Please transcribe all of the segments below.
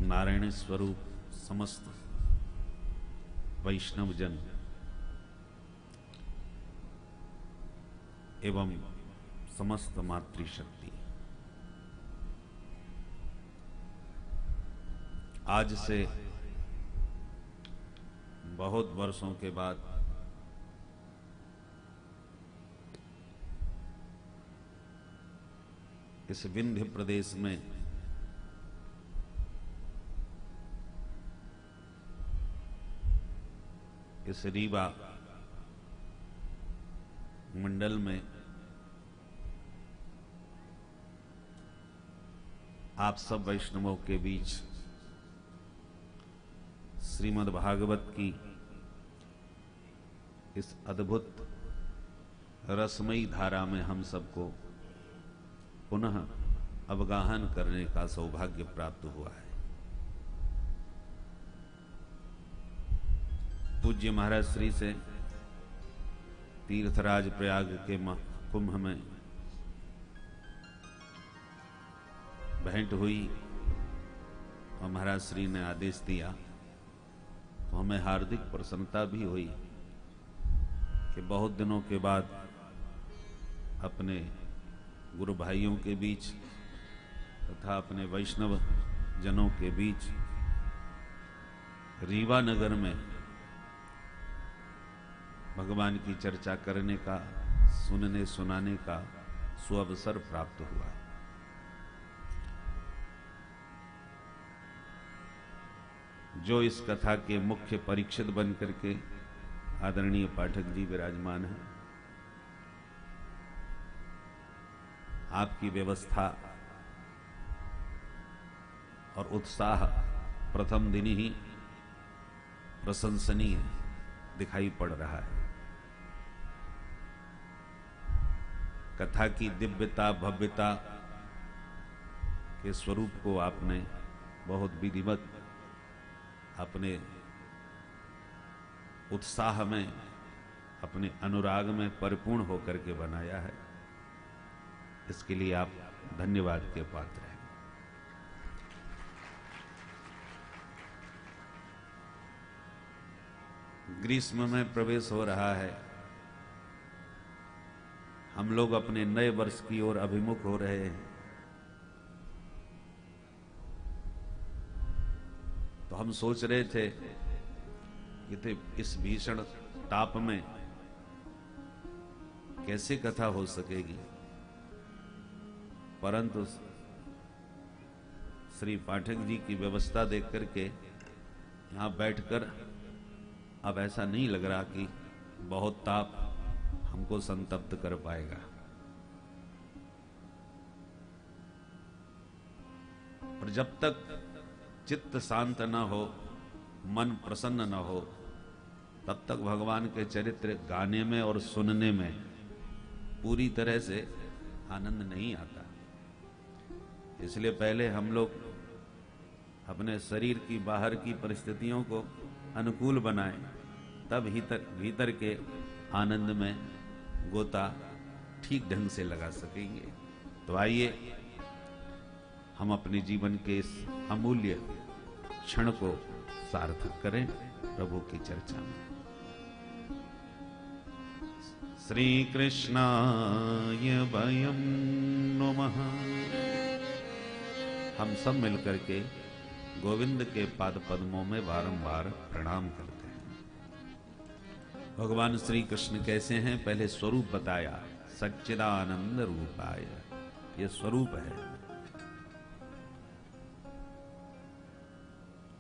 नारायण स्वरूप समस्त वैष्णव जन एवं समस्त मातृशक्ति, आज से बहुत वर्षों के बाद इस विंध्य प्रदेश में इस रीवा मंडल में आप सब वैष्णवों के बीच श्रीमद् भागवत की इस अद्भुत रसमयी धारा में हम सबको पुनः अवगाहन करने का सौभाग्य प्राप्त हुआ है। पूज्य महाराज श्री से तीर्थराज प्रयाग के कुंभ में भेंट हुई और महाराज श्री ने आदेश दिया तो हमें हार्दिक प्रसन्नता भी हुई कि बहुत दिनों के बाद अपने गुरु भाइयों के बीच तथा अपने वैष्णव जनों के बीच रीवा नगर में भगवान की चर्चा करने का, सुनने सुनाने का सुअवसर प्राप्त हुआ। जो इस कथा के मुख्य परीक्षित बन करके आदरणीय पाठक जी विराजमान हैं, आपकी व्यवस्था और उत्साह प्रथम दिन ही प्रशंसनीय दिखाई पड़ रहा है। कथा की दिव्यता भव्यता के स्वरूप को आपने बहुत विधिवत अपने उत्साह में, अपने अनुराग में परिपूर्ण होकर के बनाया है। इसके लिए आप धन्यवाद के पात्र हैं। ग्रीष्म में प्रवेश हो रहा है, हम लोग अपने नए वर्ष की ओर अभिमुख हो रहे हैं। तो हम सोच रहे थे कि इस भीषण ताप में कैसे कथा हो सकेगी, परंतु श्री पाठक जी की व्यवस्था देख करके यहां बैठकर अब ऐसा नहीं लग रहा कि बहुत ताप हमको संतप्त कर पाएगा। और जब तक चित्त शांत न हो, मन प्रसन्न न हो, तब तक भगवान के चरित्र गाने में और सुनने में पूरी तरह से आनंद नहीं आता। इसलिए पहले हम लोग अपने शरीर की बाहर की परिस्थितियों को अनुकूल बनाएं, तब भीतर के आनंद में गोता ठीक ढंग से लगा सकेंगे। तो आइए हम अपने जीवन के इस अमूल्य क्षण को सार्थक करें प्रभु की चर्चा में। श्री कृष्णाय वयं नमः। हम सब मिलकर के गोविंद के पाद पद्मों में बारंबार प्रणाम करते हैं। भगवान श्री कृष्ण कैसे हैं, पहले स्वरूप बताया, सच्चिदानंद रूपाय, ये स्वरूप है।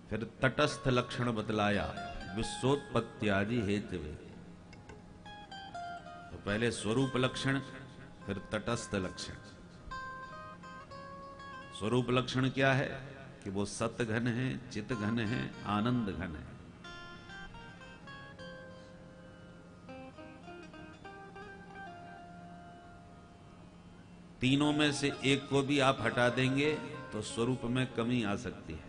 फिर तटस्थ लक्षण बतलाया, विश्वोत्पत्ति आदि हेतवे। तो पहले स्वरूप लक्षण, फिर तटस्थ लक्षण। स्वरूप लक्षण क्या है कि वो सत घन है, चित घन है, आनंद घन है। तीनों में से एक को भी आप हटा देंगे तो स्वरूप में कमी आ सकती है।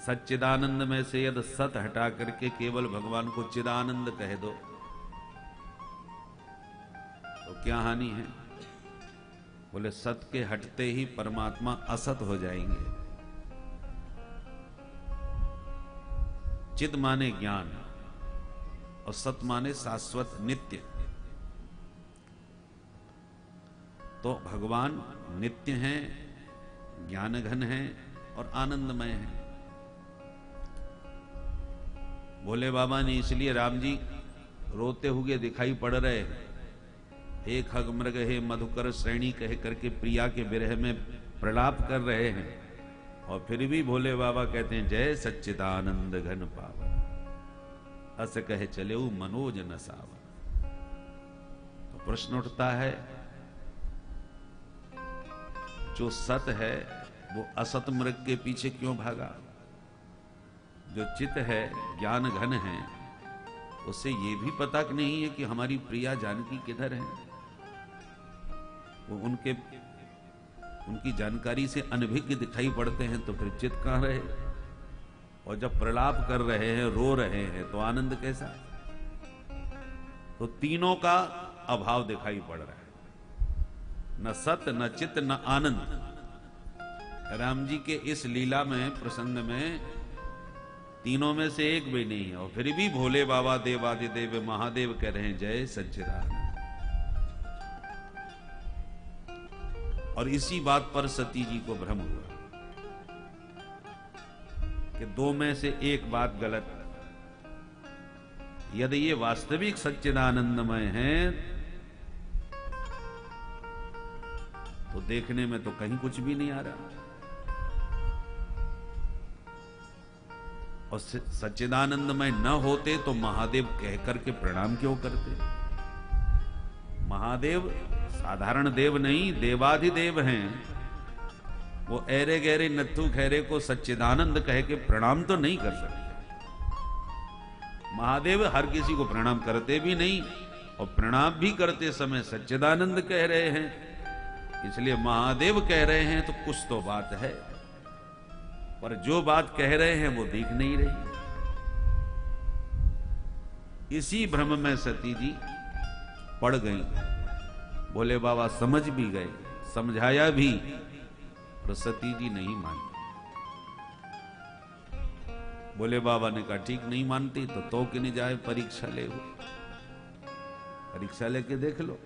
सच्चिदानंद में से यदि सत हटा करके केवल भगवान को चिदानंद कह दो तो क्या हानि है। बोले सत के हटते ही परमात्मा असत हो जाएंगे। चिद माने ज्ञान और सत माने शाश्वत नित्य। तो भगवान नित्य हैं, ज्ञान घन हैं और आनंदमय हैं। भोले बाबा ने इसलिए राम जी रोते हुए दिखाई पड़ रहे, हे खग मृग हे मधुकर श्रेणी कह करके प्रिया के विरह में प्रलाप कर रहे हैं, और फिर भी भोले बाबा कहते हैं जय सच्चिदानंद घन पावन, अस कहे चले मनोज न सावन। तो प्रश्न उठता है, जो सत है वो असत मृग के पीछे क्यों भागा? जो चित है, ज्ञान घन है, उससे ये भी पता नहीं है कि हमारी प्रिया जानकी किधर है। वो उनकी जानकारी से अनभिज्ञ दिखाई पड़ते हैं, तो फिर चित कहां रहे? और जब प्रलाप कर रहे हैं, रो रहे हैं, तो आनंद कैसा? तो तीनों का अभाव दिखाई पड़ रहा है, न सत न चित न आनंद। राम जी के इस लीला में, प्रसंग में तीनों में से एक भी नहीं है, और फिर भी भोले बाबा देवादिदेव महादेव कह रहे हैं जय सच्चिदानंद। और इसी बात पर सती जी को भ्रम हुआ कि दो में से एक बात गलत। यदि ये वास्तविक सच्चिदानंदमय हैं तो देखने में तो कहीं कुछ भी नहीं आ रहा, और सच्चिदानंदमय न होते तो महादेव कह करके प्रणाम क्यों करते? महादेव साधारण देव नहीं, देवाधिदेव हैं। वो ऐरे गहरे नत्थु खैरे को सच्चिदानंद कह के प्रणाम तो नहीं कर सकते। महादेव हर किसी को प्रणाम करते भी नहीं, और प्रणाम भी करते समय सच्चिदानंद कह रहे हैं। इसलिए महादेव कह रहे हैं तो कुछ तो बात है, पर जो बात कह रहे हैं वो दिख नहीं रही। इसी भ्रम में सती जी पड़ गई। भोले बाबा समझ भी गए, समझाया भी, और सती जी नहीं मानी। भोले बाबा ने कहा ठीक नहीं मानती तो कि नहीं जाए परीक्षा ले, वो परीक्षा लेके देख लो।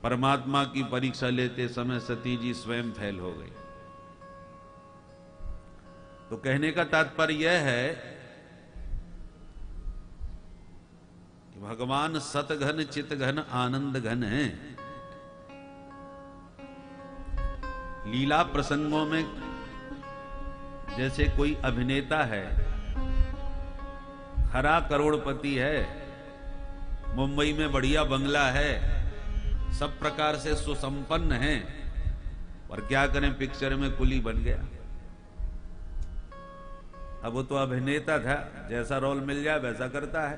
परमात्मा की परीक्षा लेते समय सती जी स्वयं फेल हो गई। तो कहने का तात्पर्य यह है कि भगवान सतघन चितघन आनंद घन है। लीला प्रसंगों में जैसे कोई अभिनेता है, खरा करोड़पति है, मुंबई में बढ़िया बंगला है, सब प्रकार से सुसंपन्न है, और क्या करें पिक्चर में कुली बन गया। अब वो तो अभिनेता था, जैसा रोल मिल जाए वैसा करता है।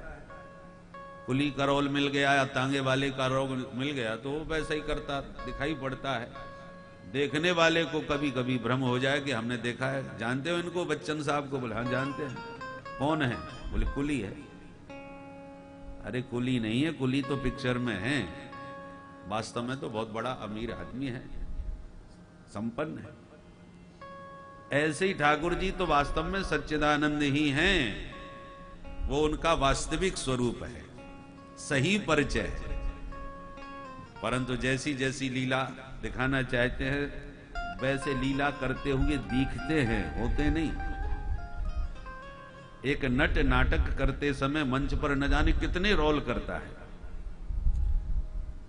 कुली का रोल मिल गया या तांगे वाले का रोल मिल गया तो वो वैसा ही करता दिखाई पड़ता है। देखने वाले को कभी कभी भ्रम हो जाए कि हमने देखा है। जानते हो इनको, बच्चन साहब को? बोले हाँ जानते हैं। कौन है? बोले कुली है। अरे कुली नहीं है, कुली तो पिक्चर में है, वास्तव में तो बहुत बड़ा अमीर आदमी है, संपन्न है। ऐसे ही ठाकुर जी तो वास्तव में सच्चिदानंद ही हैं, वो उनका वास्तविक स्वरूप है, सही परिचय है। परंतु जैसी जैसी लीला दिखाना चाहते हैं वैसे लीला करते हुए दिखते हैं, होते नहीं। एक नट नाटक करते समय मंच पर न जाने कितने रोल करता है,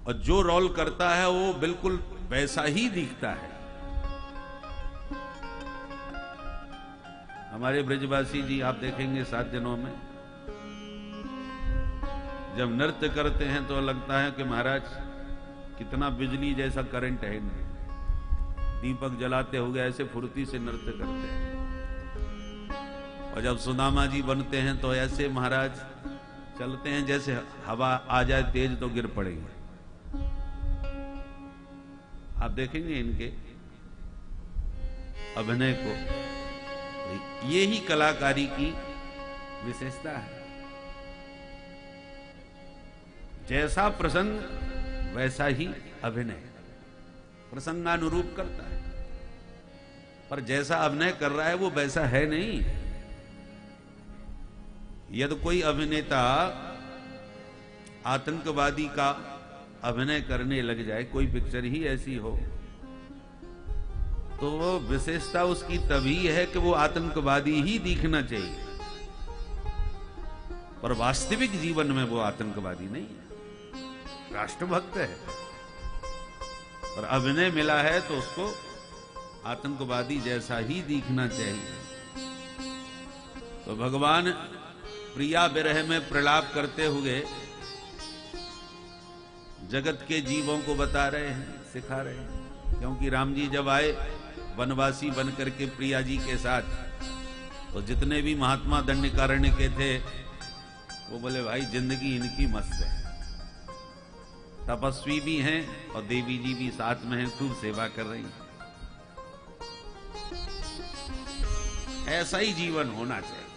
और जो रोल करता है वो बिल्कुल वैसा ही दिखता है। हमारे ब्रजवासी जी आप देखेंगे 7 दिनों में जब नृत्य करते हैं तो लगता है कि महाराज कितना बिजली जैसा करंट है इनमें। दीपक जलाते हुए ऐसे फुर्ती से नृत्य करते हैं, और जब सुदामा जी बनते हैं तो ऐसे महाराज चलते हैं जैसे हवा आ जाए तेज तो गिर पड़ेंगे। आप देखेंगे इनके अभिनय को, ये ही कलाकारी की विशेषता है। जैसा प्रसंग वैसा ही अभिनय प्रसंगानुरूप करता है, पर जैसा अभिनय कर रहा है वो वैसा है नहीं। यदि कोई अभिनेता आतंकवादी का अभिनय करने लग जाए, कोई पिक्चर ही ऐसी हो, तो वो विशेषता उसकी तभी है कि वो आतंकवादी ही दिखना चाहिए, पर वास्तविक जीवन में वो आतंकवादी नहीं है, राष्ट्रभक्त है। और अभिनय मिला है तो उसको आतंकवादी जैसा ही दिखना चाहिए। तो भगवान प्रिया विरह में प्रलाप करते हुए जगत के जीवों को बता रहे हैं, सिखा रहे हैं। क्योंकि राम जी जब आए वनवासी बनकर के प्रिया जी के साथ, तो जितने भी महात्मा दंडकारण्य के थे वो बोले भाई जिंदगी इनकी मस्त है, तपस्वी भी हैं और देवी जी भी साथ में हैं, खूब सेवा कर रही हैं। ऐसा ही जीवन होना चाहिए।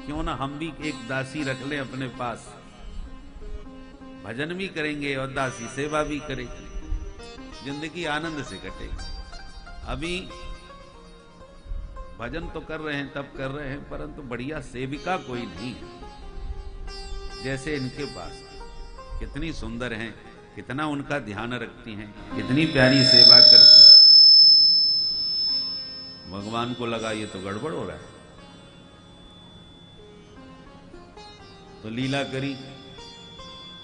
क्यों ना हम भी एक दासी रख लें अपने पास, भजन भी करेंगे और दासी सेवा भी करेंगे, जिंदगी आनंद से कटेगी। अभी भजन तो कर रहे हैं, तब कर रहे हैं, परंतु बढ़िया सेविका कोई नहीं जैसे इनके पास। कितनी सुंदर हैं, कितना उनका ध्यान रखती हैं, कितनी प्यारी सेवा करती हैं। भगवान को लगा ये तो गड़बड़ हो रहा है, तो लीला करी,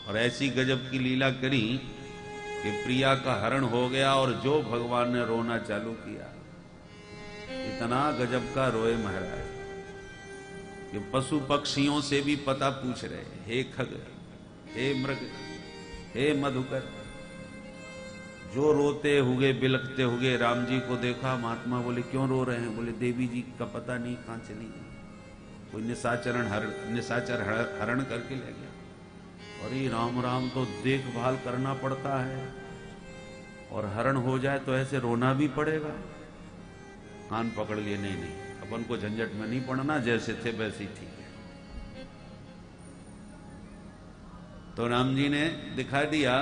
और ऐसी गजब की लीला करी कि प्रिया का हरण हो गया, और जो भगवान ने रोना चालू किया, इतना गजब का रोए महाराज कि पशु पक्षियों से भी पता पूछ रहे, हे खग, हे मृग, हे मधुकर। जो रोते हुए बिलखते हुए राम जी को देखा, महात्मा बोले क्यों रो रहे हैं? बोले देवी जी का पता नहीं कहां चली गई, कोई निशाचर हरण करके ले गया। अरे राम राम, तो देखभाल करना पड़ता है, और हरण हो जाए तो ऐसे रोना भी पड़ेगा। कान पकड़ लिए, नहीं नहीं, अपन को झंझट में नहीं पड़ना, जैसे थे वैसे ही ठीक है। तो राम जी ने दिखा दिया,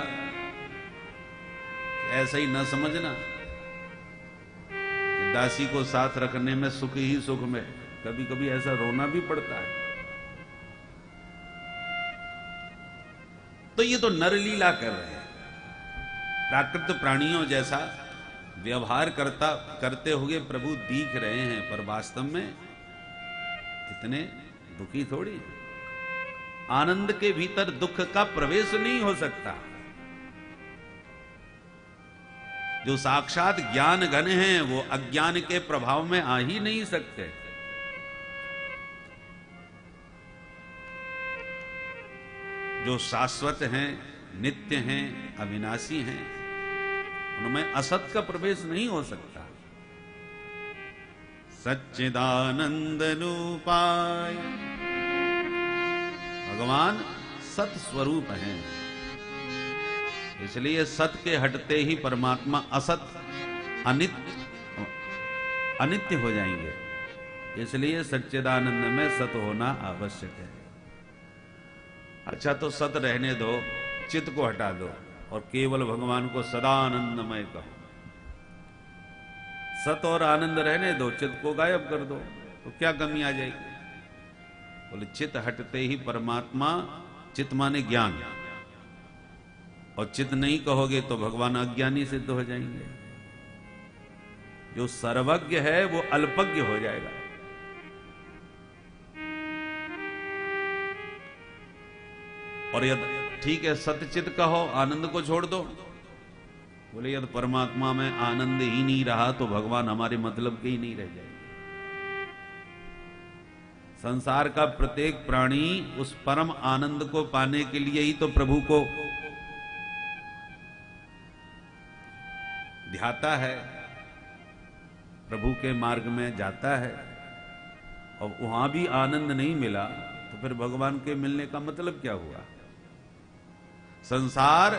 ऐसा ही न समझना कि दासी को साथ रखने में सुख ही सुख में कभी कभी ऐसा रोना भी पड़ता है। तो ये तो नरलीला कर रहे हैं, प्राकृत प्राणियों जैसा व्यवहार करते हुए प्रभु दिख रहे हैं, पर वास्तव में कितने दुखी थोड़ी। आनंद के भीतर दुख का प्रवेश नहीं हो सकता। जो साक्षात ज्ञान घन हैं वो अज्ञान के प्रभाव में आ ही नहीं सकते। जो शाश्वत हैं, नित्य हैं, अविनाशी हैं, उनमें असत का प्रवेश नहीं हो सकता। सच्चिदानंद रूपाय, भगवान सत स्वरूप हैं, इसलिए सत के हटते ही परमात्मा असत अनित्य हो जाएंगे। इसलिए सच्चिदानंद में सत होना आवश्यक है। अच्छा, तो सत रहने दो, चित्त को हटा दो और केवल भगवान को सदा आनंदमय कहो। सत और आनंद रहने दो, चित्त को गायब कर दो, तो क्या कमी आ जाएगी? बोले चित्त हटते ही परमात्मा, चित्त माने ज्ञान, और चित्त नहीं कहोगे तो भगवान अज्ञानी सिद्ध हो जाएंगे। जो सर्वज्ञ है वो अल्पज्ञ हो जाएगा। और यदि ठीक है सत्यचित कहो, आनंद को छोड़ दो, बोले यदि परमात्मा में आनंद ही नहीं रहा तो भगवान हमारे मतलब के ही नहीं रह जाएंगे। संसार का प्रत्येक प्राणी उस परम आनंद को पाने के लिए ही तो प्रभु को ध्याता है, प्रभु के मार्ग में जाता है, और वहां भी आनंद नहीं मिला तो फिर भगवान के मिलने का मतलब क्या हुआ? संसार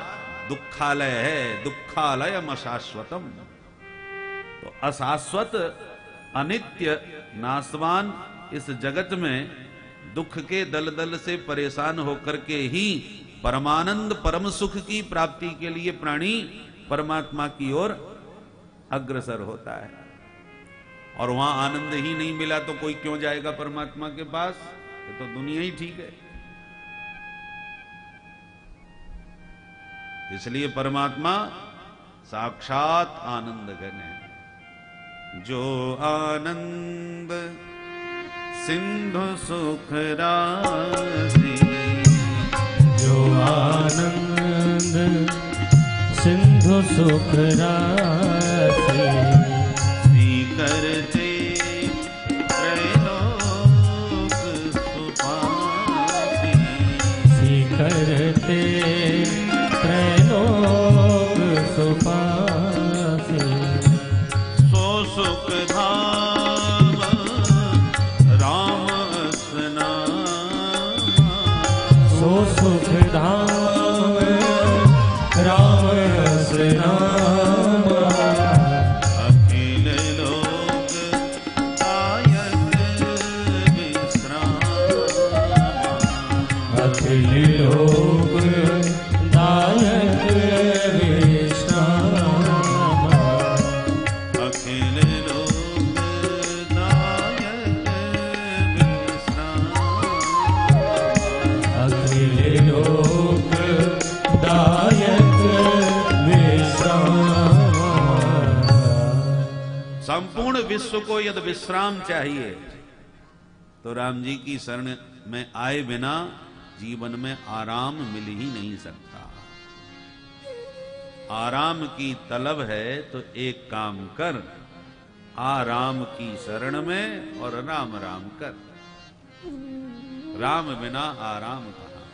दुखालय है, दुखालयम अशाश्वतम। तो अशाश्वत, अनित्य, नाशवान इस जगत में दुख के दलदल से परेशान होकर के ही परमानंद परम सुख की प्राप्ति के लिए प्राणी परमात्मा की ओर अग्रसर होता है। और वहां आनंद ही नहीं मिला तो कोई क्यों जाएगा परमात्मा के पास? ये तो दुनिया ही ठीक है। इसलिए परमात्मा साक्षात आनंद घन है। जो आनंद सिंधु सुख राशि, जो आनंद सिंधु सुख राशि, करते त्रैलोक सुपासी, करते त्रैलोक सुपासी, सो सुख धाम राम स्नाम, सो सुख धाम राम स्नाम, लोक दायक विश्राम, अखिल लोक दायक विश्राम, अखिल लोक दायक विश्राम। संपूर्ण विश्व को यदि विश्राम चाहिए तो राम जी की शरण में आए बिना जीवन में आराम मिल ही नहीं सकता। आराम की तलब है तो एक काम कर, आराम की शरण में और राम राम कर। राम बिना आराम कहां?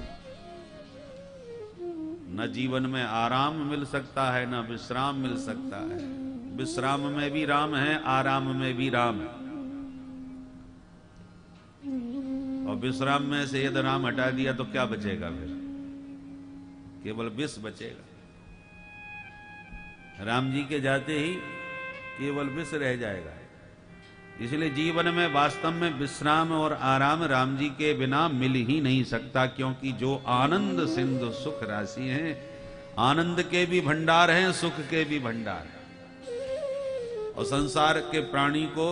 न जीवन में आराम मिल सकता है, न विश्राम मिल सकता है। विश्राम में भी राम है, आराम में भी राम है। और विश्राम में से यदि राम हटा दिया तो क्या बचेगा? फिर केवल विष बचेगा। राम जी के जाते ही केवल विष रह जाएगा। इसलिए जीवन में वास्तव में विश्राम और आराम राम जी के बिना मिल ही नहीं सकता, क्योंकि जो आनंद सिंधु सुख राशि हैं, आनंद के भी भंडार हैं, सुख के भी भंडार हैं। और संसार के प्राणी को,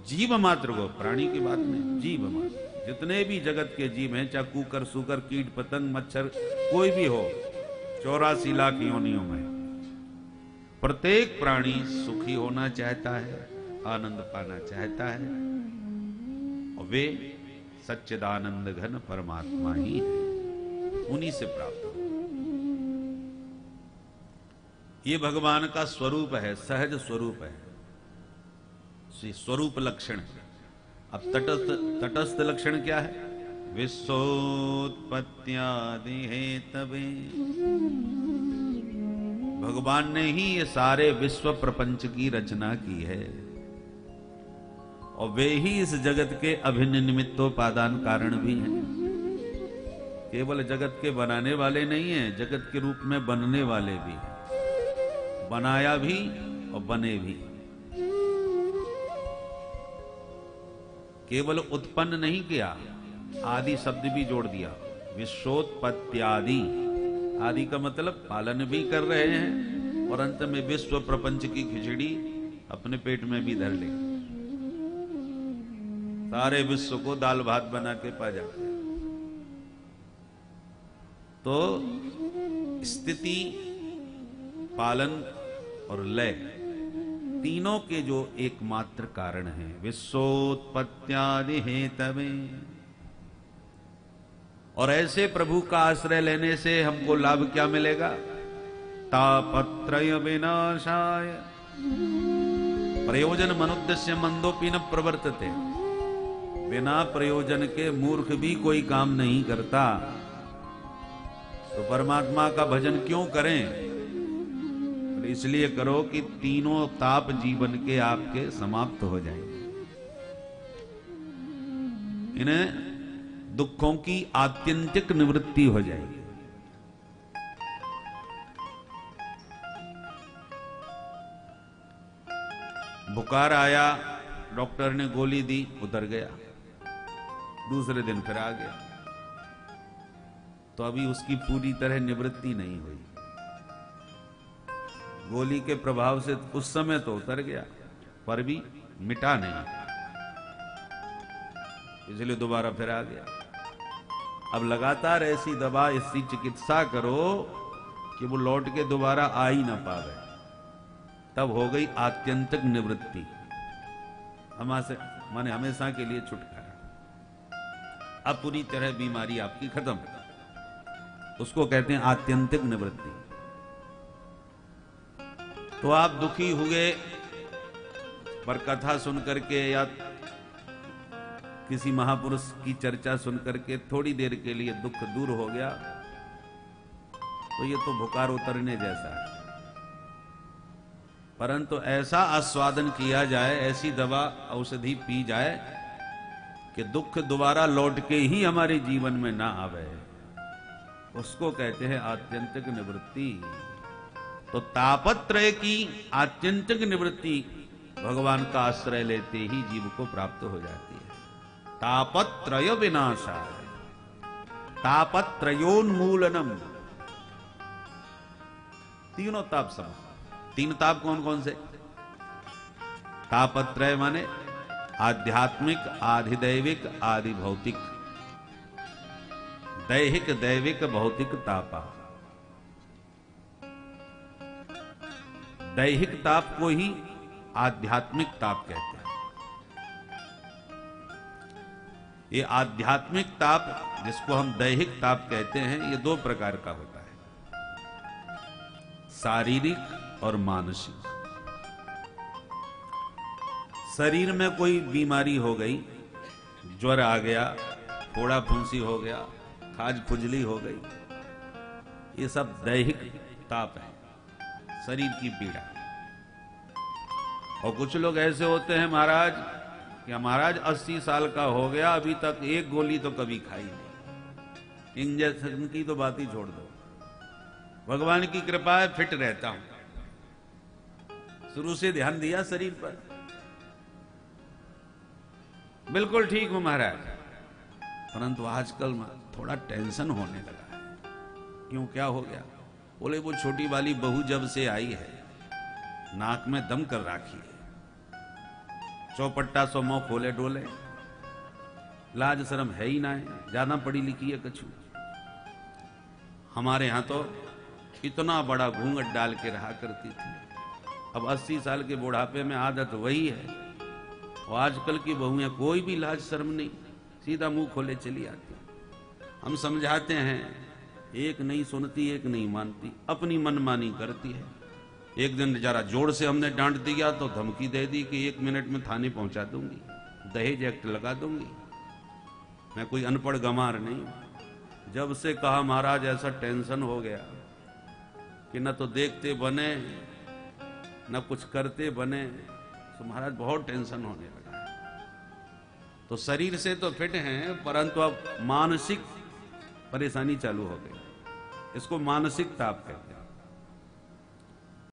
जीव मात्र को, प्राणी की बात नहीं, जीव मात्र, जितने भी जगत के जीव हैं, चाहे कुकर, सूकर, कीट, पतंग, मच्छर, कोई भी हो, 84 लाख योनियों में प्रत्येक प्राणी सुखी होना चाहता है, आनंद पाना चाहता है। और वे सच्चिदानंद घन परमात्मा ही है, उन्हीं से प्राप्त हो। ये भगवान का स्वरूप है, सहज स्वरूप है, स्वरूप लक्षण। अब तटस्थ लक्षण क्या है? विश्वोत्पत्त्यादि हेतवे, भगवान ने ही ये सारे विश्व प्रपंच की रचना की है और वे ही इस जगत के अभिन्न निमित्तोपादान कारण भी हैं। केवल जगत के बनाने वाले नहीं हैं, जगत के रूप में बनने वाले भी हैं, बनाया भी और बने भी। केवल उत्पन्न नहीं किया, आदि शब्द भी जोड़ दिया। विश्वोत्पत्त्यादि, आदि का मतलब पालन भी कर रहे हैं और अंत में विश्व प्रपंच की खिचड़ी अपने पेट में भी धर ले, सारे विश्व को दाल भात बना के पा जाते हैं। तो स्थिति, पालन और लय, तीनों के जो एकमात्र कारण हैं। विश्वोत्पत्त्यादि हेतवे। और ऐसे प्रभु का आश्रय लेने से हमको लाभ क्या मिलेगा? तापत्रय विनाशाय प्रयोजन मनुद्देश्य मंदोपि न प्रवर्तते। बिना प्रयोजन के मूर्ख भी कोई काम नहीं करता। तो परमात्मा का भजन क्यों करें? इसलिए करो कि तीनों ताप जीवन के आपके समाप्त हो जाएंगे। इन्हें दुखों की आत्यंतिक निवृत्ति हो जाएगी। बुखार आया, डॉक्टर ने गोली दी, उतर गया, दूसरे दिन फिर आ गया। तो अभी उसकी पूरी तरह निवृत्ति नहीं हुई। गोली के प्रभाव से उस समय तो उतर गया, पर भी मिटा नहीं, इसलिए दोबारा फिर आ गया। अब लगातार ऐसी दवा, ऐसी चिकित्सा करो कि वो लौट के दोबारा आ ही ना पावे। तब हो गई आत्यंतिक निवृत्ति, हमारे माने हमेशा के लिए छुटकारा। अब पूरी तरह बीमारी आपकी खत्म, उसको कहते हैं आत्यंतिक निवृत्ति। तो आप दुखी हुए पर कथा सुन करके या किसी महापुरुष की चर्चा सुन करके थोड़ी देर के लिए दुख दूर हो गया, तो ये तो बुखार उतरने जैसा है। परंतु ऐसा आस्वादन किया जाए, ऐसी दवा औषधि पी जाए कि दुख दोबारा लौट के ही हमारे जीवन में ना आवे, उसको कहते हैं आत्यंतिक निवृत्ति। तो तापत्रय की आत्यंतिक निवृत्ति भगवान का आश्रय लेते ही जीव को प्राप्त हो जाती है। तापत्रय विनाशाय, तापत्रयोन्मूलनम। तीनों ताप समझ। तीन ताप कौन कौन से? तापत्रय माने आध्यात्मिक, आधिदैविक, आदि भौतिक। दैहिक, दैविक, भौतिक तापा। दैहिक ताप को ही आध्यात्मिक ताप कहते हैं। ये आध्यात्मिक ताप, जिसको हम दैहिक ताप कहते हैं, ये दो प्रकार का होता है, शारीरिक और मानसिक। शरीर में कोई बीमारी हो गई, ज्वर आ गया, फोड़ा फुंसी हो गया, खाज खुजली हो गई, ये सब दैहिक ताप है, शरीर की पीड़ा। और कुछ लोग ऐसे होते हैं महाराज कि महाराज 80 साल का हो गया, अभी तक एक गोली तो कभी खाई नहीं, इंजेक्शन की तो बात ही छोड़ दो, भगवान की कृपा है फिट रहता हूं, शुरू से ध्यान दिया शरीर पर, बिल्कुल ठीक हूं महाराज। परंतु आजकल थोड़ा टेंशन होने लगा है। क्यों, क्या हो गया? बोले वो छोटी वाली बहू जब से आई है, नाक में दम कर राखी है, चौपट्टा सो मुंह खोले डोले, लाज शर्म है ही ना है, ज्यादा पढ़ी लिखी है कछु। हमारे यहां तो इतना बड़ा घूंघट डाल के रहा करती थी, अब 80 साल के बुढ़ापे में आदत वही है। और आजकल की बहुएं कोई भी लाज शर्म नहीं, सीधा मुंह खोले चली आती। हम समझाते हैं, एक नहीं सुनती, एक नहीं मानती, अपनी मनमानी करती है। एक दिन जरा जोर से हमने डांट दिया तो धमकी दे दी कि 1 मिनट में थाने पहुंचा दूंगी, दहेज एक्ट लगा दूंगी। मैं कोई अनपढ़ गंवार नहीं। जब से कहा महाराज ऐसा टेंशन हो गया कि न तो देखते बने न कुछ करते बने, तो महाराज बहुत टेंशन होने लगा। तो शरीर से तो फिट हैं, परंतु अब मानसिक परेशानी चालू हो गई, इसको मानसिक ताप कहते हैं।